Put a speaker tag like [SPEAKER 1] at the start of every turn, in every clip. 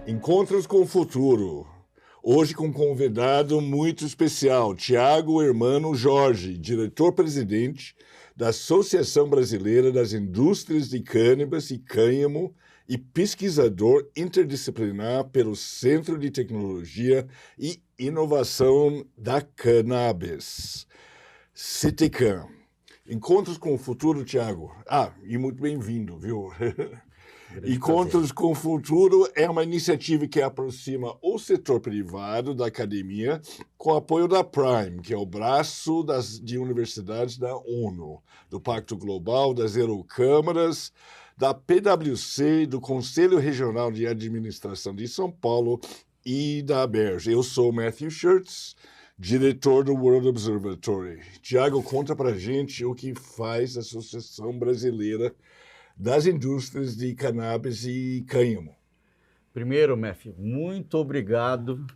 [SPEAKER 1] Encontros com o Futuro. Hoje com um convidado muito especial, Tiago Hermano Jorge, diretor-presidente da Associação Brasileira das Indústrias de Cannabis e Cânhamo e pesquisador interdisciplinar pelo Centro de Tecnologia e Inovação da Cannabis, CTCAM. Encontros com o Futuro, Tiago. E muito bem-vindo, viu? Encontros com o Futuro é uma iniciativa que aproxima o setor privado da academia com o apoio da Prime, que é o braço de universidades da ONU, do Pacto Global, das Eurocâmaras, da PwC, do Conselho Regional de Administração de São Paulo e da ABERJ. Eu sou Matthew Schertz, diretor do World Observatory. Tiago, conta pra gente o que faz a Associação Brasileira das Indústrias de Cannabis e Cânhamo.
[SPEAKER 2] Primeiro, Matthew, muito obrigado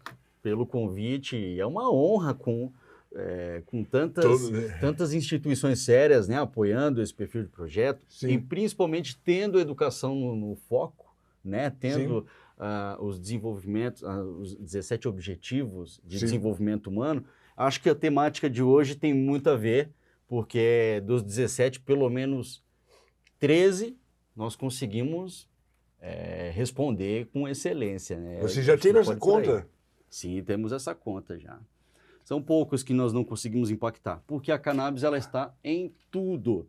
[SPEAKER 2] pelo convite. É uma honra com tantas instituições sérias, né, apoiando esse perfil de projeto. Sim. E principalmente tendo a educação no foco, né, tendo os desenvolvimentos, os 17 objetivos de desenvolvimento humano. Acho que a temática de hoje tem muito a ver, porque dos 17, pelo menos 13, nós conseguimos responder com excelência. Né?
[SPEAKER 1] Você já teve essa conta?
[SPEAKER 2] Sim, temos essa conta já. São poucos que nós não conseguimos impactar, porque a cannabis ela está em tudo.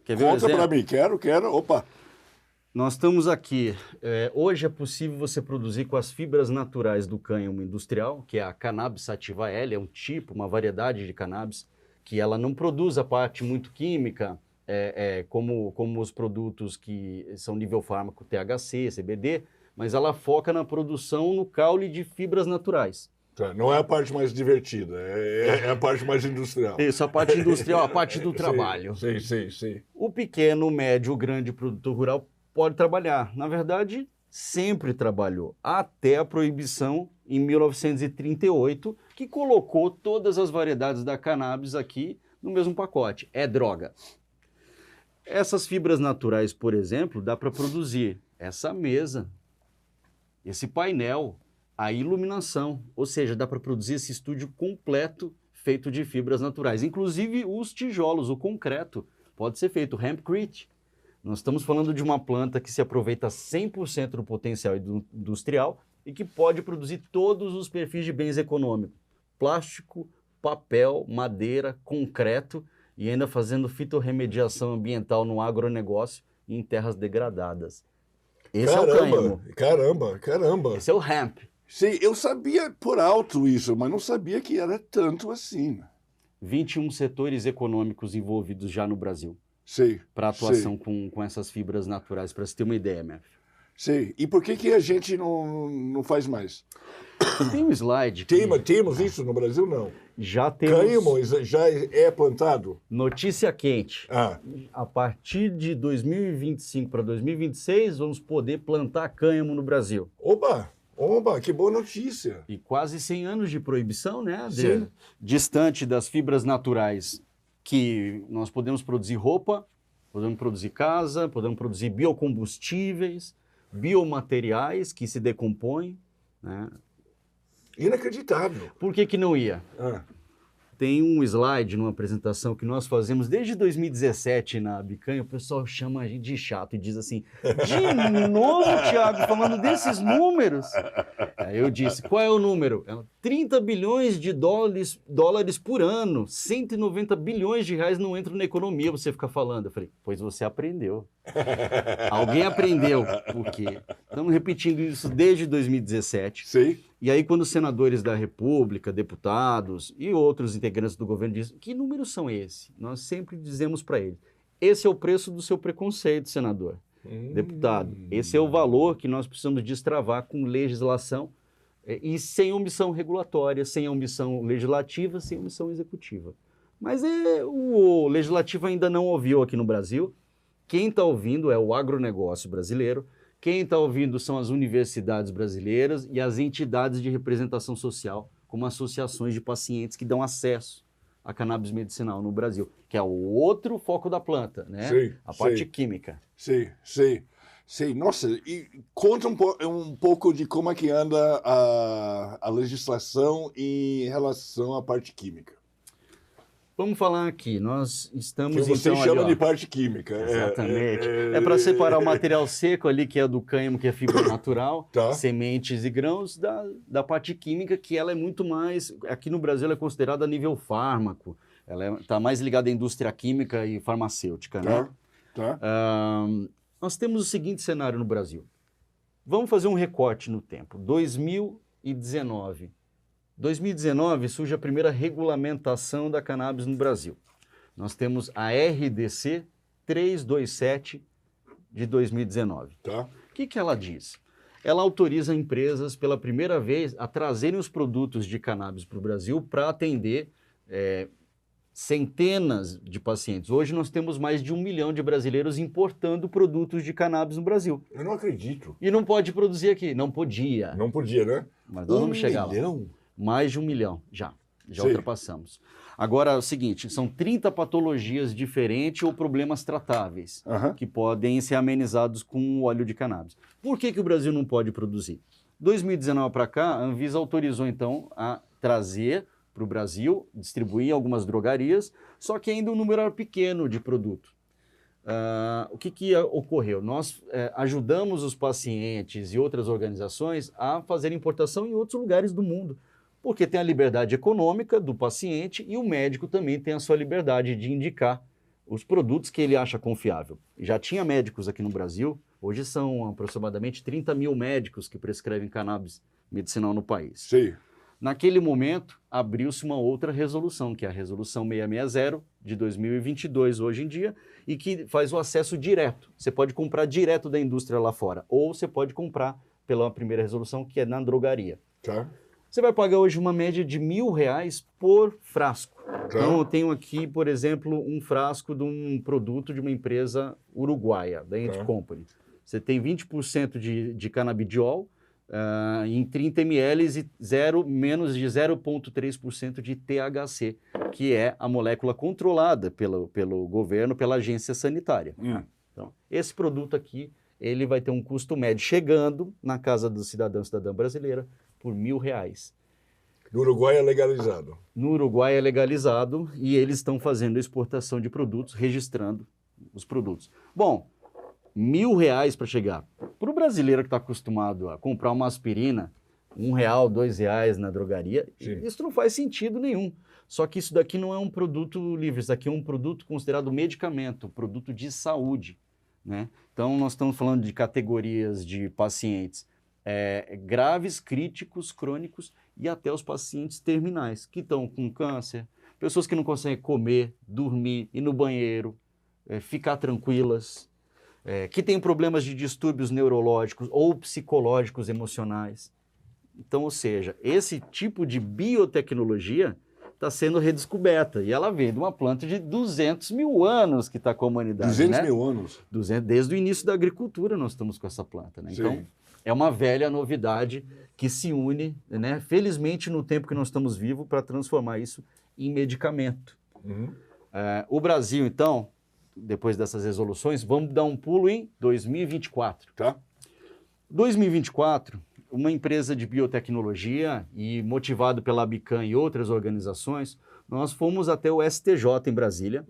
[SPEAKER 2] Quer ver
[SPEAKER 1] Conta para mim, quero. Opa!
[SPEAKER 2] Nós estamos aqui. Hoje é possível você produzir com as fibras naturais do cânhamo industrial, que é a Cannabis sativa L, é um tipo, uma variedade de cannabis, que ela não produz a parte muito química, como os produtos que são nível fármaco THC, CBD, mas ela foca na produção no caule de fibras naturais.
[SPEAKER 1] Tá, não é a parte mais divertida, é a parte mais industrial.
[SPEAKER 2] Isso, a parte industrial, a parte do trabalho.
[SPEAKER 1] Sim.
[SPEAKER 2] O pequeno, médio, grande produtor rural pode trabalhar. Na verdade, sempre trabalhou, até a proibição em 1938, que colocou todas as variedades da cannabis aqui no mesmo pacote. É droga. Essas fibras naturais, por exemplo, dá para produzir essa mesa, esse painel, a iluminação, ou seja, dá para produzir esse estúdio completo feito de fibras naturais. Inclusive os tijolos, o concreto, pode ser feito hempcrete. Nós estamos falando de uma planta que se aproveita 100% do potencial industrial e que pode produzir todos os perfis de bens econômicos. Plástico, papel, madeira, concreto, e ainda fazendo fitorremediação ambiental no agronegócio e em terras degradadas. Esse é o cânhamo.
[SPEAKER 1] Caramba.
[SPEAKER 2] Esse é o hemp.
[SPEAKER 1] Sim, eu sabia por alto isso, mas não sabia que era tanto assim.
[SPEAKER 2] 21 setores econômicos envolvidos já no Brasil. Para atuação com essas fibras naturais, para você ter uma ideia, Matthew.
[SPEAKER 1] Sim. E por que a gente não faz mais?
[SPEAKER 2] Tem um slide.
[SPEAKER 1] Temos isso no Brasil, não?
[SPEAKER 2] Já temos.
[SPEAKER 1] Cânhamo já é plantado?
[SPEAKER 2] Notícia quente. A partir de 2025 para 2026, vamos poder plantar cânhamo no Brasil.
[SPEAKER 1] Oba, que boa notícia.
[SPEAKER 2] E quase 100 anos de proibição, né?
[SPEAKER 1] Sim.
[SPEAKER 2] Distante das fibras naturais, que nós podemos produzir roupa, podemos produzir casa, podemos produzir biocombustíveis, biomateriais que se decompõem, né?
[SPEAKER 1] Inacreditável.
[SPEAKER 2] Por que não ia? Tem um slide numa apresentação que nós fazemos desde 2017 na Bicanha, o pessoal chama a gente de chato e diz assim, de novo, Tiago, falando desses números? Aí eu disse, qual é o número? 30 bilhões de dólares por ano, 190 bilhões de reais não entram na economia, você fica falando. Eu falei, pois você aprendeu. Alguém aprendeu, porque estamos repetindo isso desde 2017.
[SPEAKER 1] Sim.
[SPEAKER 2] E aí, quando os senadores da República, deputados e outros integrantes do governo dizem, que números são esses? Nós sempre dizemos para eles, esse é o preço do seu preconceito, senador, deputado. Esse é o valor que nós precisamos destravar com legislação e sem omissão regulatória, sem omissão legislativa, sem omissão executiva. Mas o legislativo ainda não ouviu aqui no Brasil. Quem está ouvindo é o agronegócio brasileiro. Quem está ouvindo são as universidades brasileiras e as entidades de representação social, como associações de pacientes que dão acesso à cannabis medicinal no Brasil, que é o outro foco da planta, né?
[SPEAKER 1] Sim,
[SPEAKER 2] a parte química.
[SPEAKER 1] Sim. Sei, nossa, e conta um pouco de como é que anda a legislação em relação à parte química.
[SPEAKER 2] Vamos falar aqui, nós
[SPEAKER 1] Que
[SPEAKER 2] estamos
[SPEAKER 1] você
[SPEAKER 2] então ali,
[SPEAKER 1] chama de
[SPEAKER 2] ó.
[SPEAKER 1] parte química.
[SPEAKER 2] Exatamente. É para separar o material seco ali, que é do cânhamo, que é fibra natural,
[SPEAKER 1] Tá.
[SPEAKER 2] sementes e grãos, da parte química, que ela é muito mais. Aqui no Brasil ela é considerada a nível fármaco. Ela está mais ligada à indústria química e farmacêutica, né?
[SPEAKER 1] Tá.
[SPEAKER 2] Nós temos o seguinte cenário no Brasil. Vamos fazer um recorte no tempo. 2019. 2019 surge a primeira regulamentação da cannabis no Brasil. Nós temos a RDC 327 de 2019.
[SPEAKER 1] Tá.
[SPEAKER 2] O que ela diz? Ela autoriza empresas pela primeira vez a trazerem os produtos de cannabis para o Brasil para atender centenas de pacientes. Hoje nós temos mais de 1 milhão de brasileiros importando produtos de cannabis no Brasil.
[SPEAKER 1] Eu não acredito.
[SPEAKER 2] E não pode produzir aqui. Não podia.
[SPEAKER 1] Não podia, né?
[SPEAKER 2] Mas nós vamos chegar
[SPEAKER 1] 1 milhão?
[SPEAKER 2] lá. Mais de 1 milhão, já
[SPEAKER 1] Sim.
[SPEAKER 2] ultrapassamos. Agora, é o seguinte, são 30 patologias diferentes ou problemas tratáveis que podem ser amenizados com o óleo de cannabis. Por que o Brasil não pode produzir? 2019 para cá, a Anvisa autorizou, então, a trazer para o Brasil, distribuir em algumas drogarias, só que ainda um número era pequeno de produto. O que ocorreu? Nós ajudamos os pacientes e outras organizações a fazer importação em outros lugares do mundo, porque tem a liberdade econômica do paciente e o médico também tem a sua liberdade de indicar os produtos que ele acha confiável. Já tinha médicos aqui no Brasil, hoje são aproximadamente 30 mil médicos que prescrevem cannabis medicinal no país.
[SPEAKER 1] Sim.
[SPEAKER 2] Naquele momento, abriu-se uma outra resolução, que é a Resolução 660 de 2022, hoje em dia, e que faz o acesso direto. Você pode comprar direto da indústria lá fora, ou você pode comprar pela primeira resolução, que é na drogaria.
[SPEAKER 1] Tá.
[SPEAKER 2] Você vai pagar hoje uma média de R$ 1.000 por frasco. Então, eu tenho aqui, por exemplo, um frasco de um produto de uma empresa uruguaia, da Ant Company. Você tem 20% de canabidiol, em 30 ml e menos de 0,3% de THC, que é a molécula controlada pelo governo, pela agência sanitária. Então, esse produto aqui, ele vai ter um custo médio chegando na casa do cidadã brasileira por R$ 1.000.
[SPEAKER 1] No Uruguai é legalizado.
[SPEAKER 2] No Uruguai é legalizado e eles estão fazendo exportação de produtos, registrando os produtos. Bom, R$ 1.000 para chegar. Para o brasileiro que está acostumado a comprar uma aspirina, R$ 1, R$ 2 na drogaria, isso não faz sentido nenhum. Só que isso daqui não é um produto livre, isso daqui é um produto considerado medicamento, produto de saúde, né? Então, nós estamos falando de categorias de pacientes graves, críticos, crônicos e até os pacientes terminais, que estão com câncer, pessoas que não conseguem comer, dormir, ir no banheiro, ficar tranquilas, que têm problemas de distúrbios neurológicos ou psicológicos emocionais. Então, ou seja, esse tipo de biotecnologia está sendo redescoberta e ela vem de uma planta de 200 mil anos que está com a humanidade.
[SPEAKER 1] 200
[SPEAKER 2] né?
[SPEAKER 1] mil anos?
[SPEAKER 2] Desde o início da agricultura nós estamos com essa planta. Né? Então, é uma velha novidade que se une, né? Felizmente, no tempo que nós estamos vivos, para transformar isso em medicamento. O Brasil, então, depois dessas resoluções, vamos dar um pulo em 2024.
[SPEAKER 1] Tá.
[SPEAKER 2] 2024, uma empresa de biotecnologia e motivado pela Abican e outras organizações, nós fomos até o STJ em Brasília,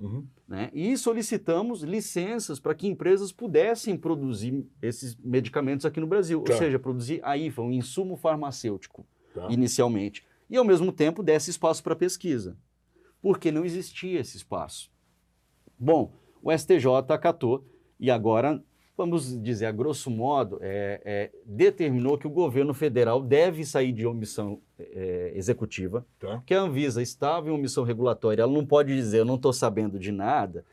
[SPEAKER 2] né, e solicitamos licenças para que empresas pudessem produzir esses medicamentos aqui no Brasil, ou seja, produzir a IFA, um insumo farmacêutico, inicialmente, e ao mesmo tempo desse espaço para pesquisa, porque não existia esse espaço. Bom, o STJ acatou e agora, vamos dizer, a grosso modo, determinou que o governo federal deve sair de omissão executiva, que a Anvisa estava em omissão regulatória, ela não pode dizer, eu não estou sabendo de nada,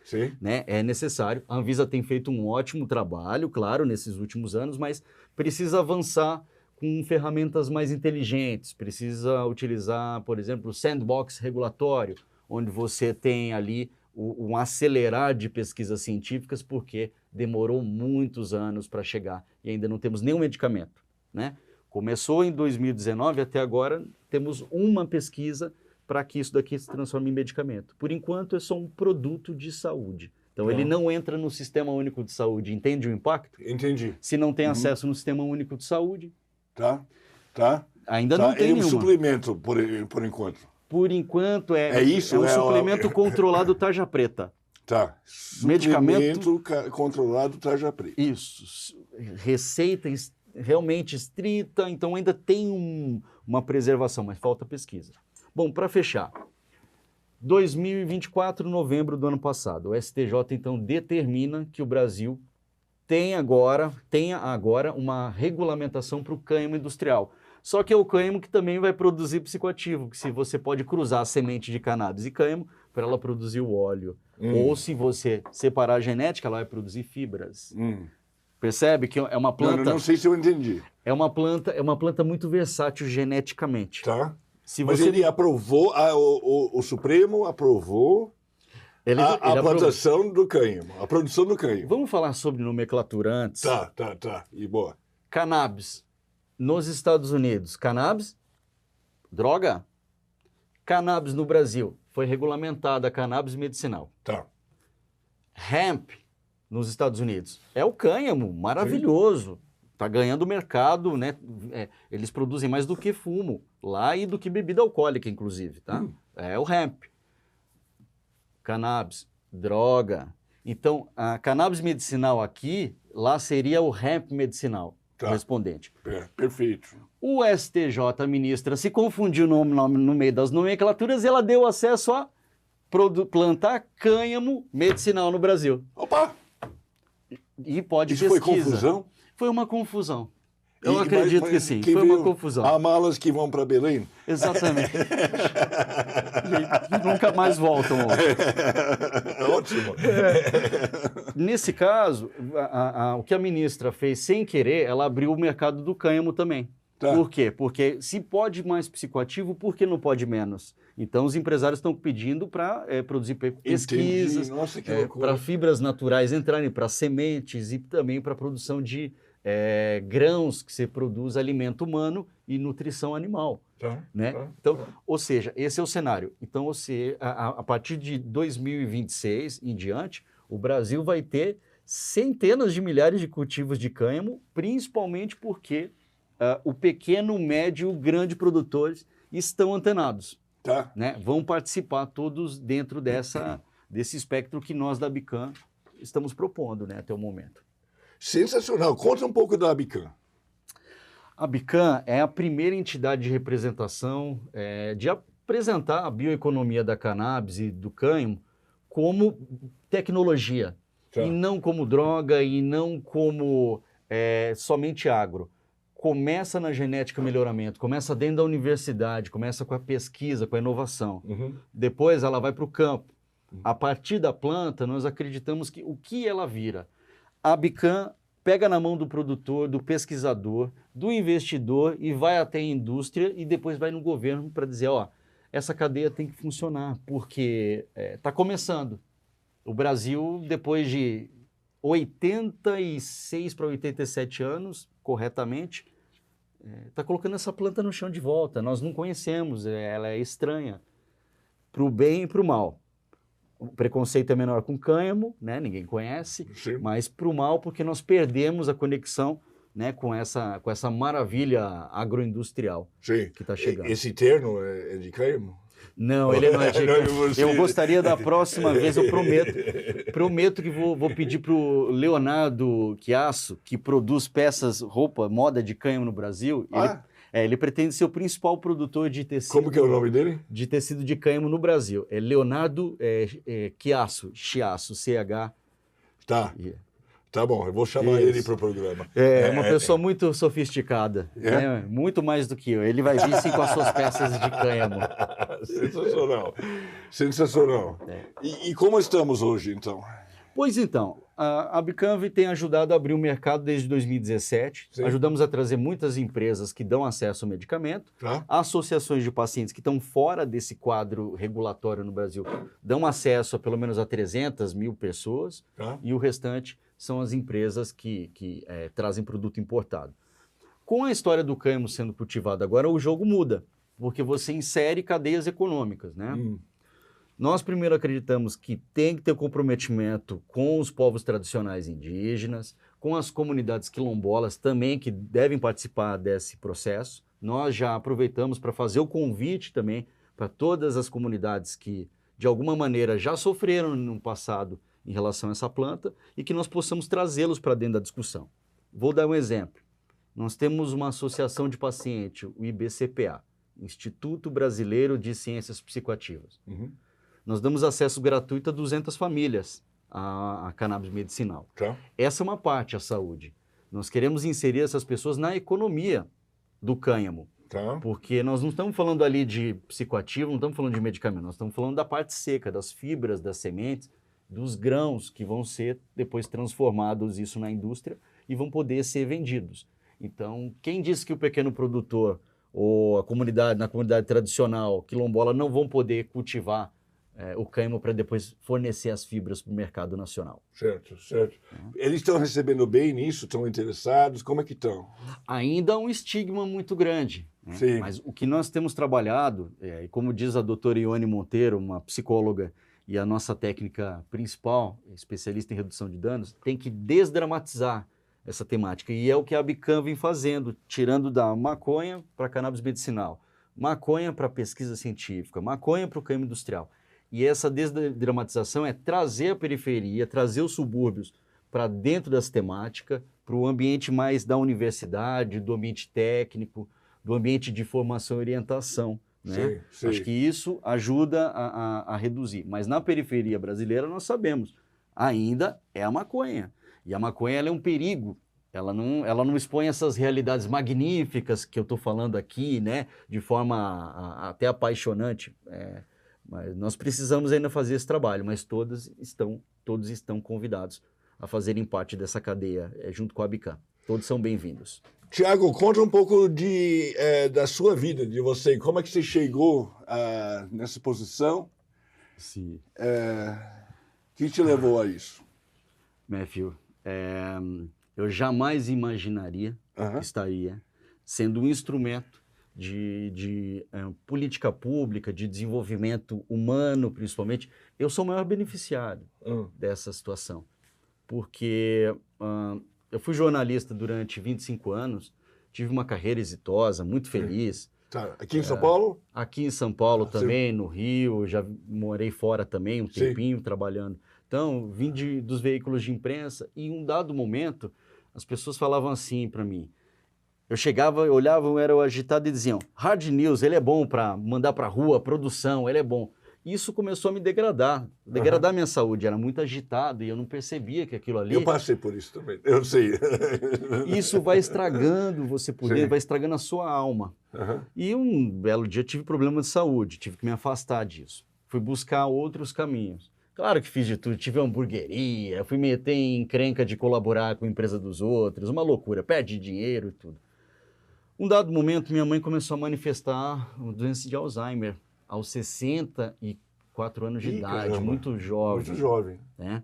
[SPEAKER 2] né? É necessário. A Anvisa tem feito um ótimo trabalho, claro, nesses últimos anos, mas precisa avançar com ferramentas mais inteligentes, precisa utilizar, por exemplo, o sandbox regulatório, onde você tem ali um acelerar de pesquisas científicas, porque demorou muitos anos para chegar e ainda não temos nenhum medicamento, né? Começou em 2019, até agora temos uma pesquisa para que isso daqui se transforme em medicamento. Por enquanto é só um produto de saúde. Então, ele não entra no Sistema Único de Saúde. Entende o impacto?
[SPEAKER 1] Entendi.
[SPEAKER 2] Se não tem acesso no Sistema Único de Saúde,
[SPEAKER 1] Tá.
[SPEAKER 2] ainda não tem
[SPEAKER 1] É um
[SPEAKER 2] nenhuma.
[SPEAKER 1] suplemento, por enquanto.
[SPEAKER 2] Por enquanto,
[SPEAKER 1] É isso?
[SPEAKER 2] é um
[SPEAKER 1] É
[SPEAKER 2] suplemento controlado tarja preta.
[SPEAKER 1] Tá.
[SPEAKER 2] Medicamento-
[SPEAKER 1] Suplemento controlado tarja preta.
[SPEAKER 2] Isso. Receita realmente estrita, então ainda tem uma preservação, mas falta pesquisa. Bom, para fechar, 2024, novembro do ano passado, o STJ então determina que o Brasil tenha agora uma regulamentação para o cânhamo industrial. Só que é o cânhamo que também vai produzir psicoativo, que se você pode cruzar a semente de cannabis e cânhamo para ela produzir o óleo. Ou se você separar a genética, ela vai produzir fibras. Percebe que é uma planta...
[SPEAKER 1] Não sei se eu entendi.
[SPEAKER 2] É uma planta muito versátil geneticamente.
[SPEAKER 1] Tá.
[SPEAKER 2] Se
[SPEAKER 1] Mas
[SPEAKER 2] você...
[SPEAKER 1] ele aprovou, o Supremo aprovou
[SPEAKER 2] ele
[SPEAKER 1] a
[SPEAKER 2] aprovou.
[SPEAKER 1] plantação do cânhamo, a produção do cânhamo.
[SPEAKER 2] Vamos falar sobre nomenclatura antes?
[SPEAKER 1] Tá. E boa.
[SPEAKER 2] Cannabis. Nos Estados Unidos, cannabis, droga. Cannabis no Brasil, foi regulamentada a cannabis medicinal.
[SPEAKER 1] Tá.
[SPEAKER 2] Hemp, nos Estados Unidos, é o cânhamo, maravilhoso. Está ganhando mercado, né? Eles produzem mais do que fumo lá e do que bebida alcoólica, inclusive, tá? É o hemp. Cannabis, droga. Então, a cannabis medicinal aqui, lá seria o hemp medicinal, correspondente.
[SPEAKER 1] Perfeito.
[SPEAKER 2] O STJ, a ministra, se confundiu no meio das nomenclaturas e ela deu acesso a plantar cânhamo medicinal no Brasil.
[SPEAKER 1] Opa!
[SPEAKER 2] E pode
[SPEAKER 1] Isso
[SPEAKER 2] pesquisa.
[SPEAKER 1] foi confusão?
[SPEAKER 2] Foi uma confusão. Eu acredito que sim, foi uma confusão.
[SPEAKER 1] Há malas que vão para Belém?
[SPEAKER 2] Exatamente. E nunca mais voltam.
[SPEAKER 1] Ótimo.
[SPEAKER 2] Nesse caso, o que a ministra fez sem querer, ela abriu o mercado do cânhamo também.
[SPEAKER 1] Tá.
[SPEAKER 2] Por quê? Porque se pode mais psicoativo, por que não pode menos? Então, os empresários estão pedindo para produzir pesquisas, para fibras naturais entrarem, para sementes e também para a produção de grãos que se produz alimento humano e nutrição animal. Né? Então, ou seja, esse é o cenário. Então, a partir de 2026 em diante, o Brasil vai ter centenas de milhares de cultivos de cânhamo, principalmente porque o pequeno, médio, grande produtores estão antenados. Né? Vão participar todos dentro desse espectro que nós da Abican estamos propondo, né, até o momento.
[SPEAKER 1] Sensacional. Conta um pouco da Abican.
[SPEAKER 2] A Abican é a primeira entidade de representação de apresentar a bioeconomia da cannabis e do cânhamo como tecnologia, e não como droga, e não como somente agro. Começa na genética melhoramento, começa dentro da universidade, começa com a pesquisa, com a inovação. Depois ela vai para o campo. A partir da planta, nós acreditamos que o que ela vira? A Abican pega na mão do produtor, do pesquisador, do investidor e vai até a indústria e depois vai no governo para dizer, essa cadeia tem que funcionar, porque está começando. O Brasil, depois de 86 para 87 anos, corretamente, está colocando essa planta no chão de volta. Nós não conhecemos, ela é estranha, para o bem e para o mal. O preconceito é menor com cânhamo, né? Ninguém conhece, mas para o mal, porque nós perdemos a conexão, né, com essa maravilha agroindustrial que está chegando.
[SPEAKER 1] Esse terno é de cânhamo?
[SPEAKER 2] Não, ele não é de cânhamo. Eu gostaria da próxima vez, eu prometo que vou pedir para o Leonardo Chiasso, que produz peças, roupa, moda de cânhamo no Brasil. Ele pretende ser o principal produtor de tecido.
[SPEAKER 1] Como que é o nome dele?
[SPEAKER 2] De tecido de cânhamo no Brasil. É Leonardo Chiasso, CH.
[SPEAKER 1] Tá. Tá bom, eu vou chamar ele para o programa.
[SPEAKER 2] É uma pessoa muito sofisticada, né? Muito mais do que eu. Ele vai vir sim com as suas peças de cânhamo.
[SPEAKER 1] Sensacional, sensacional. E como estamos hoje, então?
[SPEAKER 2] Pois então, a Abican tem ajudado a abrir o mercado desde 2017. Ajudamos a trazer muitas empresas que dão acesso ao medicamento. Associações de pacientes que estão fora desse quadro regulatório no Brasil dão acesso a pelo menos a 300 mil pessoas. E o restante são as empresas que trazem produto importado. Com a história do cânhamo sendo cultivado agora, o jogo muda, porque você insere cadeias econômicas, né? Nós primeiro acreditamos que tem que ter comprometimento com os povos tradicionais indígenas, com as comunidades quilombolas também que devem participar desse processo. Nós já aproveitamos para fazer o convite também para todas as comunidades que, de alguma maneira, já sofreram no passado em relação a essa planta e que nós possamos trazê-los para dentro da discussão. Vou dar um exemplo. Nós temos uma associação de paciente, o IBCPA, Instituto Brasileiro de Ciências Psicoativas.
[SPEAKER 1] Uhum.
[SPEAKER 2] Nós damos acesso gratuito a 200 famílias a cannabis medicinal.
[SPEAKER 1] Tá.
[SPEAKER 2] Essa é uma parte, a saúde. Nós queremos inserir essas pessoas na economia do cânhamo,
[SPEAKER 1] Tá.
[SPEAKER 2] porque nós não estamos falando ali de psicoativo, não estamos falando de medicamento, nós estamos falando da parte seca, das fibras, das sementes, dos grãos que vão ser depois transformados isso na indústria e vão poder ser vendidos. Então, quem disse que o pequeno produtor ou a comunidade, na comunidade tradicional quilombola não vão poder cultivar o cânhamo para depois fornecer as fibras para o mercado nacional?
[SPEAKER 1] Certo, certo. Eles estão recebendo bem nisso? Estão interessados? Como é que estão?
[SPEAKER 2] Ainda há um estigma muito grande, né?
[SPEAKER 1] Sim.
[SPEAKER 2] Mas o que nós temos trabalhado, e como diz a doutora Ione Monteiro, uma psicóloga e a nossa técnica principal, especialista em redução de danos, tem que desdramatizar essa temática. E é o que a Abican vem fazendo, tirando da maconha para cannabis medicinal, maconha para pesquisa científica, maconha para o cânhamo industrial. E essa desdramatização é trazer a periferia, trazer os subúrbios para dentro dessa temática, para o ambiente mais da universidade, do ambiente técnico, do ambiente de formação e orientação. Né?
[SPEAKER 1] Sim, sim.
[SPEAKER 2] Acho que isso ajuda a reduzir. Mas na periferia brasileira nós sabemos, ainda é a maconha. E a maconha ela é um perigo. Ela não expõe essas realidades magníficas que eu estou falando aqui, né? De forma até apaixonante. Mas nós precisamos ainda fazer esse trabalho, mas todos estão convidados a fazerem parte dessa cadeia junto com a Abican. Todos são bem-vindos.
[SPEAKER 1] Tiago, conta um pouco da sua vida, de você. Como é que você chegou nessa posição?
[SPEAKER 2] Sim.
[SPEAKER 1] O que te levou a isso?
[SPEAKER 2] Matthew, eu jamais imaginaria que estaria sendo um instrumento de política pública, de desenvolvimento humano, principalmente. Eu sou o maior beneficiário dessa situação, porque eu fui jornalista durante 25 anos, tive uma carreira exitosa, muito feliz.
[SPEAKER 1] Tá. Aqui em São Paulo?
[SPEAKER 2] Aqui em São Paulo também, no Rio, já morei fora também um tempinho trabalhando. Então, vim dos veículos de imprensa e em um dado momento, as pessoas falavam assim para mim. Eu chegava, olhavam, era o agitado e diziam, hard news, ele é bom para mandar para a rua, produção, ele é bom. Isso começou a me degradar minha saúde, era muito agitado e eu não percebia que aquilo ali...
[SPEAKER 1] Eu passei por isso também, eu sei.
[SPEAKER 2] Isso vai estragando você por dentro, vai estragando a sua alma. E um belo dia eu tive problema de saúde, tive que me afastar disso. Fui buscar outros caminhos. Claro que fiz de tudo, tive hamburgueria, fui meter em encrenca de colaborar com a empresa dos outros, uma loucura, perde dinheiro e tudo. Um dado momento, minha mãe começou a manifestar uma doença de Alzheimer, aos 64 anos de idade,
[SPEAKER 1] caramba.
[SPEAKER 2] muito jovem.
[SPEAKER 1] Muito jovem.
[SPEAKER 2] Né?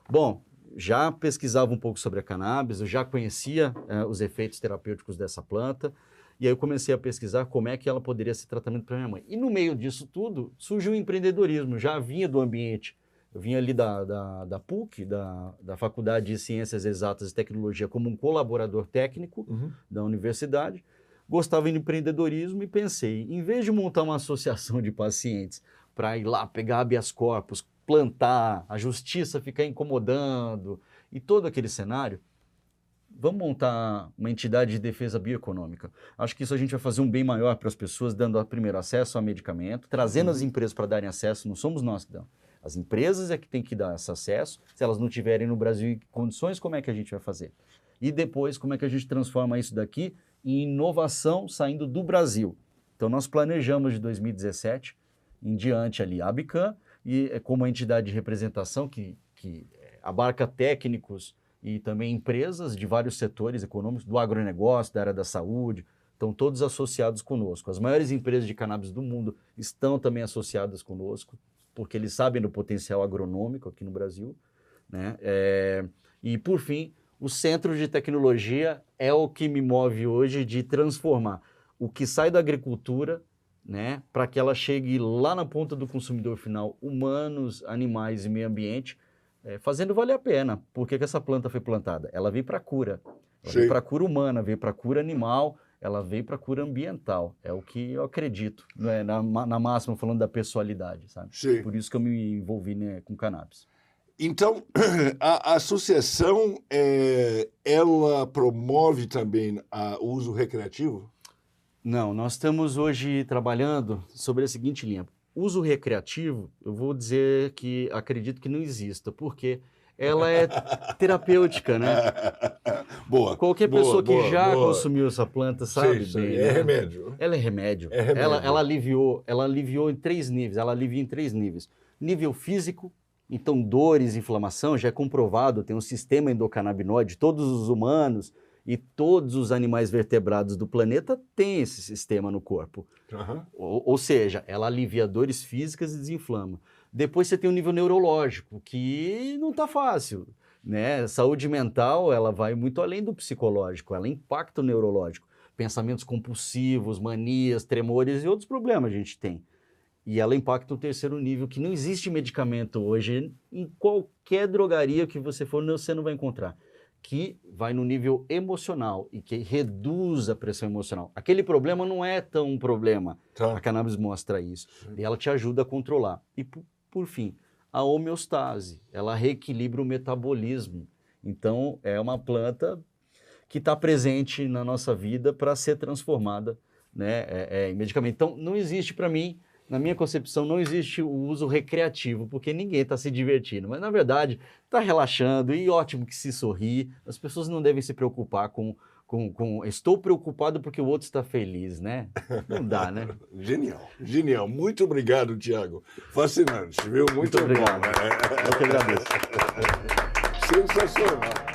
[SPEAKER 2] Bom, já pesquisava um pouco sobre a cannabis, eu já conhecia os efeitos terapêuticos dessa planta, e aí eu comecei a pesquisar como é que ela poderia ser tratamento para minha mãe. E no meio disso tudo, surgiu o empreendedorismo, já vinha do ambiente. Eu vinha ali da PUC, da Faculdade de Ciências Exatas e Tecnologia, como um colaborador técnico da universidade. Gostava de empreendedorismo e pensei, em vez de montar uma associação de pacientes para ir lá pegar habeas corpus, plantar, a justiça ficar incomodando e todo aquele cenário, vamos montar uma entidade de defesa bioeconômica. Acho que isso a gente vai fazer um bem maior para as pessoas, dando primeiro acesso a medicamento, trazendo as empresas para darem acesso, não somos nós que damos. As empresas é que tem que dar esse acesso. Se elas não tiverem no Brasil em condições, como é que a gente vai fazer? E depois, como é que a gente transforma isso daqui em inovação saindo do Brasil? Então, nós planejamos de 2017 em diante ali a Abican, e como entidade de representação que abarca técnicos e também empresas de vários setores econômicos, do agronegócio, da área da saúde, estão todos associados conosco. As maiores empresas de cannabis do mundo estão também associadas conosco, porque eles sabem do potencial agronômico aqui no Brasil. Né? E, por fim, o centro de tecnologia é o que me move hoje de transformar o que sai da agricultura né, para que ela chegue lá na ponta do consumidor final, humanos, animais e meio ambiente, fazendo valer a pena. Por que essa planta foi plantada? Ela veio para cura. Ela veio para cura humana, veio para cura animal, ela veio para cura ambiental. É o que eu acredito, né, na máxima, falando da pessoalidade, sabe?
[SPEAKER 1] Sim.
[SPEAKER 2] Por isso que eu me envolvi, né, com cannabis.
[SPEAKER 1] Então, a associação, ela promove também o uso recreativo?
[SPEAKER 2] Não, nós estamos hoje trabalhando sobre a seguinte linha. Uso recreativo, eu vou dizer que acredito que não exista, porque ela é terapêutica, né?
[SPEAKER 1] Boa.
[SPEAKER 2] Qualquer pessoa que já consumiu essa planta sabe
[SPEAKER 1] Sim,
[SPEAKER 2] bem.
[SPEAKER 1] é
[SPEAKER 2] né?
[SPEAKER 1] remédio.
[SPEAKER 2] Ela é remédio.
[SPEAKER 1] É remédio.
[SPEAKER 2] Ela aliviou em 3 níveis. Ela alivia em 3 níveis. Nível físico, então dores, inflamação, já é comprovado, tem um sistema endocannabinoide, todos os humanos e todos os animais vertebrados do planeta têm esse sistema no corpo.
[SPEAKER 1] Uhum.
[SPEAKER 2] Ou seja, ela alivia dores físicas e desinflama. Depois você tem o nível neurológico, que não está fácil, né? Saúde mental, ela vai muito além do psicológico, ela impacta o neurológico. Pensamentos compulsivos, manias, tremores e outros problemas a gente tem. E ela impacta o 3º nível, que não existe medicamento hoje, em qualquer drogaria que você for, você não vai encontrar, que vai no nível emocional e que reduz a pressão emocional. Aquele problema não é tão um problema.
[SPEAKER 1] Tá.
[SPEAKER 2] A cannabis mostra isso. E ela te ajuda a controlar. E, por fim, a homeostase. Ela reequilibra o metabolismo. Então, é uma planta que está presente na nossa vida para ser transformada, né, em medicamento. Então, não existe para mim, na minha concepção, não existe o uso recreativo, porque ninguém está se divertindo. Mas, na verdade, está relaxando e ótimo que se sorri. As pessoas não devem se preocupar com estou preocupado porque o outro está feliz, né? Não dá, né?
[SPEAKER 1] Genial, genial. Muito obrigado, Tiago. Fascinante, viu?
[SPEAKER 2] Muito obrigado.
[SPEAKER 1] Bom.
[SPEAKER 2] Eu que agradeço.
[SPEAKER 1] Sensacional.